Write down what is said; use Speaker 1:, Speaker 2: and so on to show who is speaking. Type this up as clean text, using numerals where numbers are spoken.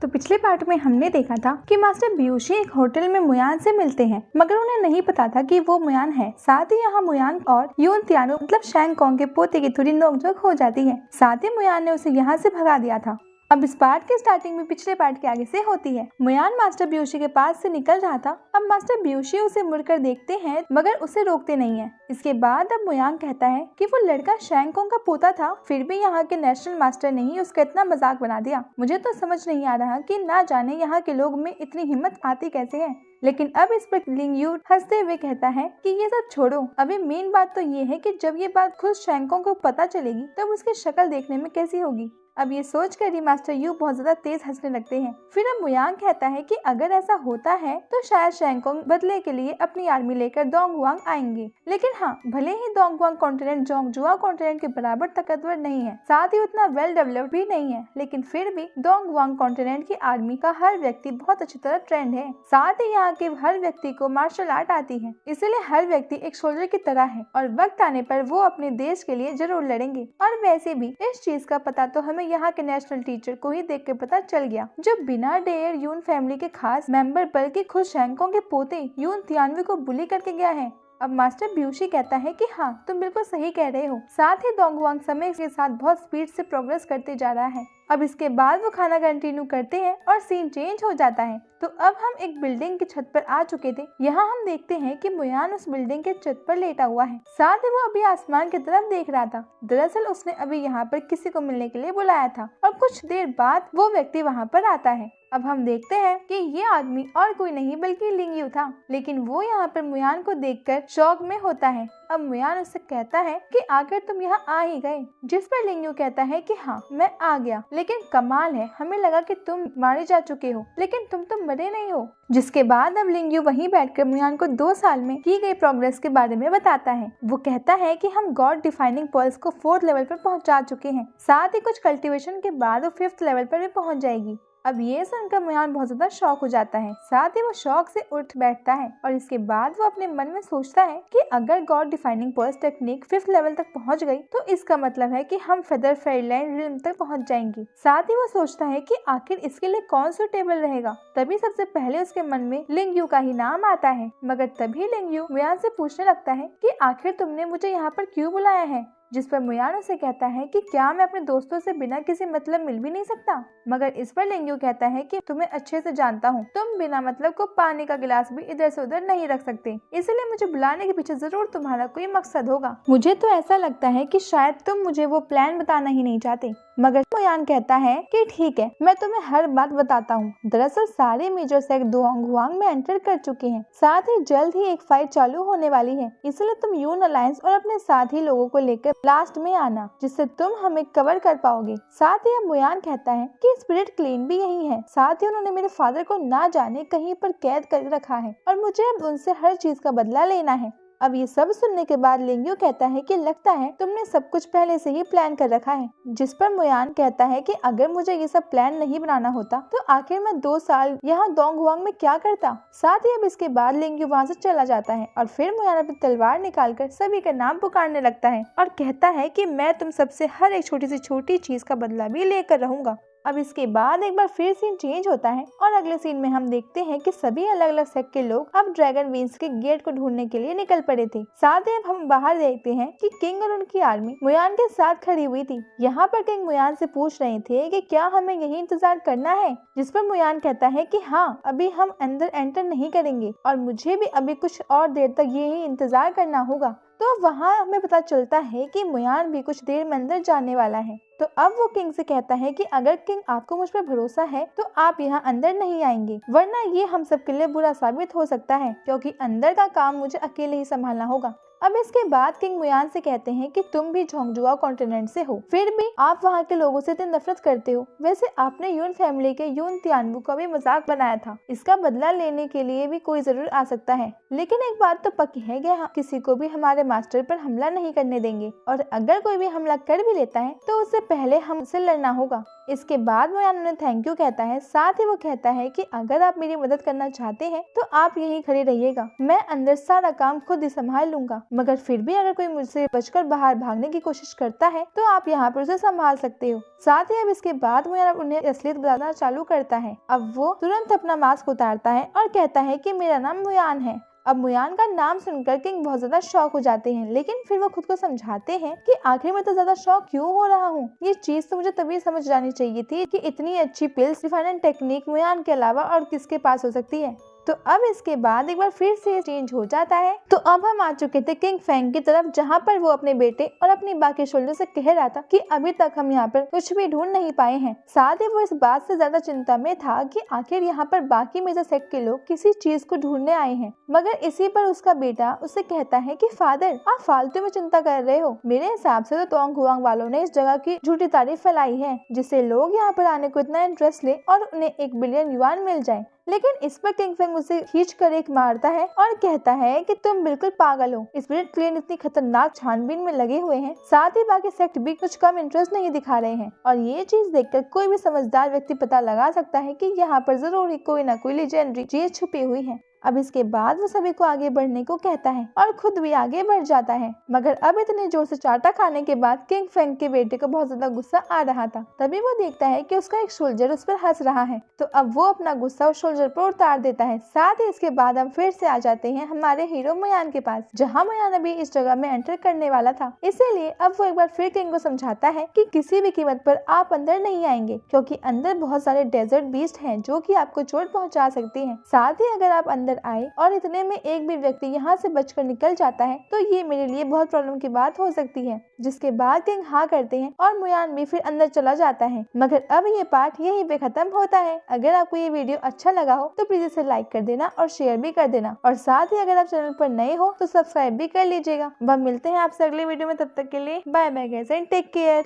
Speaker 1: तो पिछले पार्ट में हमने देखा था कि मास्टर ब्यूशी एक होटल में मुयान से मिलते हैं, मगर उन्हें नहीं पता था कि वो मुयान है। साथ ही यहाँ मुयान और यून त्यानो मतलब शैंग कॉन्ग के पोते की थोड़ी नोकझोंक हो जाती है। साथ ही मुयान ने उसे यहाँ से भगा दिया था। अब इस पार्ट की स्टार्टिंग में पिछले पार्ट के आगे से होती है। मुयान मास्टर ब्यूशी के पास से निकल रहा था। अब मास्टर ब्यूशी उसे मुड़कर देखते हैं मगर उसे रोकते नहीं है। इसके बाद अब मुयान कहता है कि वो लड़का शैंग कॉन्ग का पोता था, फिर भी यहाँ के नेशनल मास्टर ने ही उसका इतना मजाक बना दिया। मुझे तो समझ नहीं आ रहा कि ना जाने यहाँ के लोग में इतनी हिम्मत आती कैसे है। लेकिन अब इस पर लिंग यू हंसते हुए कहता है कि ये सब छोड़ो, अभी मेन बात तो ये है कि जब ये बात खुद शैंग कॉन्ग को पता चलेगी तब उसकी शक्ल देखने में कैसी होगी। अब ये सोचकर ही मास्टर यू बहुत ज्यादा तेज हंसने लगते हैं। फिर अब मुयांग कहता है कि अगर ऐसा होता है तो शायद शैंग कॉन्ग बदले के लिए अपनी आर्मी लेकर डोंगवांग आएंगे। लेकिन हाँ, भले ही डोंगवांग कॉन्टिनेंट जोंगजुआ कॉन्टिनेंट के बराबर ताकतवर नहीं है, साथ ही उतना वेल डेवलप्ड भी नहीं है, लेकिन फिर भी डोंगवांग कॉन्टिनेंट की आर्मी का हर व्यक्ति बहुत अच्छी तरह ट्रेंड है। साथ ही यहाँ के हर व्यक्ति को मार्शल आर्ट आती है, इसलिए हर व्यक्ति एक सोल्जर की तरह है और वक्त आने पर वो अपने देश के लिए जरूर लड़ेंगे। और वैसे भी इस चीज का पता तो हमें यहाँ के नेशनल टीचर को ही देख के पता चल गया, जो बिना डेयर यून फैमिली के खास मेंबर बल्कि खुद शैंग कॉन्ग के पोते यून तियानवे को बुली करके गया है। अब मास्टर ब्यूशी कहता है कि हाँ, तुम बिल्कुल सही कह रहे हो। साथ ही डोंगवांग समय के साथ बहुत स्पीड से प्रोग्रेस करते जा रहा है। अब इसके बाद वो खाना कंटिन्यू करते हैं और सीन चेंज हो जाता है। तो अब हम एक बिल्डिंग की छत पर आ चुके थे। यहाँ हम देखते हैं कि मुयान उस बिल्डिंग के छत पर लेटा हुआ है। साथ ही वो अभी आसमान की तरफ देख रहा था। दरअसल उसने अभी यहाँ पर किसी को मिलने के लिए बुलाया था और कुछ देर बाद वो व्यक्ति वहाँ पर आता है। अब हम देखते हैं कि ये आदमी और कोई नहीं बल्कि लिंग यू था, लेकिन वो यहाँ पर मुयान को देखकर शॉक में होता है। अब मुयान उससे कहता है कि आखिर तुम यहाँ आ ही गए, जिस पर लिंग यू कहता है कि हाँ, मैं आ गया, लेकिन कमाल है, हमें लगा कि तुम मारे जा चुके हो, लेकिन तुम तो मरे नहीं हो। जिसके बाद अब लिंग यू वहीं बैठकर मुयान को 2 साल में की गई प्रोग्रेस के बारे में बताता है। वो कहता है कि हम गॉड डिफाइनिंग पर्ल्स को 4th लेवल पर पहुंचा चुके हैं, साथ ही कुछ कल्टीवेशन के बाद वो 5th लेवल पर भी पहुंच जाएगी। अब ये सुनकर मुयान बहुत ज्यादा शॉक हो जाता है। साथ ही वो शॉक से उठ बैठता है और इसके बाद वो अपने मन में सोचता है कि अगर God defining pearls technique 5th level तक पहुंच गई तो इसका मतलब है कि हम फेदर फेयरलैंड रिल्म तक पहुंच जाएंगे। साथ ही वो सोचता है कि आखिर इसके लिए कौन सुटेबल रहेगा। तभी सबसे पहले उसके मन में लिंग यू का ही नाम आता है। मगर तभी लिंग यू मुयान से पूछने लगता है कि आखिर तुमने मुझे यहाँ पर क्यों बुलाया है। जिस पर मुयान उसे कहता है कि क्या मैं अपने दोस्तों से बिना किसी मतलब मिल भी नहीं सकता। मगर इस पर लिंग यू कहता है कि तुम्हें अच्छे से जानता हूँ, तुम बिना मतलब को पानी का गिलास भी इधर से उधर नहीं रख सकते, इसलिए मुझे बुलाने के पीछे जरूर तुम्हारा कोई मकसद होगा। मुझे तो ऐसा लगता है कि शायद तुम मुझे वो प्लान बताना ही नहीं चाहते। मगर मुयान कहता है कि ठीक है, मैं तुम्हें हर बात बताता हूँ। दरअसल सारे मेजर सेक्ट डोंगवांग में एंटर कर चुके हैं, साथ ही जल्द ही एक फाइट चालू होने वाली है, इसलिए तुम यून अलायंस और अपने साथी लोगों को लेकर लास्ट में आना, जिससे तुम हमें कवर कर पाओगे। साथ ही अब मुयान कहता है कि स्पिरिट क्लीन भी यही है। साथ ही उन्होंने मेरे फादर को ना जाने कहीं पर कैद कर रखा है और मुझे अब उनसे हर चीज का बदला लेना है। अब ये सब सुनने के बाद लिंग यू कहता है कि लगता है तुमने सब कुछ पहले से ही प्लान कर रखा है। जिस पर मुयान कहता है कि अगर मुझे ये सब प्लान नहीं बनाना होता तो आखिर मैं 2 साल यहाँ डोंगवांग में क्या करता। साथ ही अब इसके बाद लिंग यू वहाँ से चला जाता है और फिर मुयान अपनी तलवार निकालकर सभी का नाम पुकारने लगता है और कहता है कि मैं तुम सबसे हर एक छोटी से छोटी चीज का बदला भी लेकर रहूंगा। अब इसके बाद एक बार फिर सीन चेंज होता है और अगले सीन में हम देखते हैं कि सभी अलग अलग सेक्ट के लोग अब ड्रैगन विंग्स के गेट को ढूंढने के लिए निकल पड़े थे। साथ ही अब हम बाहर देखते हैं कि किंग और उनकी आर्मी मुयान के साथ खड़ी हुई थी। यहाँ पर किंग मुयान से पूछ रहे थे कि क्या हमें यही इंतजार करना है, जिस पर मुयान कहता है कि हाँ, अभी हम अंदर एंटर नहीं करेंगे और मुझे भी अभी कुछ और देर तक यही इंतजार करना होगा। तो वहाँ हमें पता चलता है कि मुयान भी कुछ देर में अंदर जाने वाला है। तो अब वो किंग से कहता है कि अगर किंग आपको मुझ पर भरोसा है तो आप यहाँ अंदर नहीं आएंगे, वरना ये हम सब के लिए बुरा साबित हो सकता है, क्योंकि अंदर का काम मुझे अकेले ही संभालना होगा। अब इसके बाद किंग मुयान से कहते हैं कि तुम भी जोंगजुआ कॉन्टिनेंट से हो, फिर भी आप वहाँ के लोगों से इतनी नफरत करते हो। वैसे आपने यून फैमिली के यून तियानवू का भी मजाक बनाया था, इसका बदला लेने के लिए भी कोई जरूर आ सकता है। लेकिन एक बात तो पक्की है कि किसी को भी हमारे मास्टर पर हमला नहीं करने देंगे, और अगर कोई भी हमला कर भी लेता है तो उससे पहले हमसे लड़ना होगा। इसके बाद मुयान उन्हें थैंक यू कहता है। साथ ही वो कहता है कि अगर आप मेरी मदद करना चाहते हैं तो आप यहीं खड़े रहिएगा, मैं अंदर सारा काम खुद ही संभाल लूंगा, मगर फिर भी अगर कोई मुझसे बचकर बाहर भागने की कोशिश करता है तो आप यहाँ पर उसे संभाल सकते हो। साथ ही अब इसके बाद मुयान उन्हें असलियत बताना चालू करता है। अब वो तुरंत अपना मास्क उतारता है और कहता है कि मेरा नाम मुयान है। अब मुयान का नाम सुनकर किंग बहुत ज्यादा शॉक हो जाते हैं, लेकिन फिर वो खुद को समझाते हैं कि आखिर में तो ज्यादा शॉक क्यों हो रहा हूँ, ये चीज तो मुझे तभी समझ जानी चाहिए थी कि इतनी अच्छी पिल्स रिफाइंड टेक्निक मुयान के अलावा और किसके पास हो सकती है। तो अब इसके बाद एक बार फिर से चेंज हो जाता है। तो अब हम आ चुके थे किंग फेंग की तरफ, जहाँ पर वो अपने बेटे और अपनी बाकी सोल्जर से कह रहा था कि अभी तक हम यहाँ पर कुछ भी ढूंढ नहीं पाए हैं। साथ ही वो इस बात से ज्यादा चिंता में था कि आखिर यहाँ पर बाकी मेजर सेक्ट के लोग किसी चीज को ढूंढने आए हैं। मगर इसी पर उसका बेटा उससे कहता है कि फादर, आप फालतू में चिंता कर रहे हो। मेरे हिसाब से तो तोंग हुआंग वालों ने इस जगह की झूठी तारीफ फैलाई है, जिससे लोग यहाँ पर आने को इतना इंटरेस्ट ले और उन्हें 1 बिलियन युआन मिल जाए। लेकिन इस पर किंग फेंग उसे खींच कर एक मारता है और कहता है कि तुम बिल्कुल पागल हो, स्पिरिट क्लेन इतनी खतरनाक छानबीन में लगे हुए हैं, साथ ही बाकी सेक्ट भी कुछ कम इंटरेस्ट नहीं दिखा रहे हैं। और ये चीज देखकर कोई भी समझदार व्यक्ति पता लगा सकता है कि यहाँ पर जरूर ही कोई ना कोई लीजेंडरी चीज छुपी हुई है। अब इसके बाद वो सभी को आगे बढ़ने को कहता है और खुद भी आगे बढ़ जाता है। मगर अब इतने जोर से चाटा खाने के बाद किंग फेंग के बेटे को बहुत ज्यादा गुस्सा आ रहा था। तभी वो देखता है कि उसका एक सोल्जर उस पर हंस रहा है, तो अब वो अपना गुस्सा उस सोल्जर पर उतार देता है। साथ ही इसके बाद हम फिर से आ जाते हैं हमारे हीरो मुयान के पास, जहाँ मुयान अभी इस जगह में एंटर करने वाला था। इसीलिए अब वो एक बार फिर किंग को समझाता है कि किसी भी कीमत पर आप अंदर नहीं आएंगे, क्योंकि अंदर बहुत सारे डेजर्ट बीस्ट हैं जो कि आपको चोट पहुंचा सकती हैं। साथ ही अगर आप अंदर आए और इतने में एक भी व्यक्ति यहाँ से बचकर निकल जाता है तो ये मेरे लिए बहुत प्रॉब्लम की बात हो सकती है। जिसके बाद किंग हाँ करते हैं और मुयान भी फिर अंदर चला जाता है। मगर अब ये पार्ट यहीं पे खत्म होता है। अगर आपको ये वीडियो अच्छा लगा हो तो प्लीज इसे लाइक कर देना और शेयर भी कर देना, और साथ ही अगर आप चैनल पर नए हो तो सब्सक्राइब भी कर लीजिएगा। अब मिलते हैं आपसे अगले वीडियो में, तब तक के लिए bye bye guys and take care.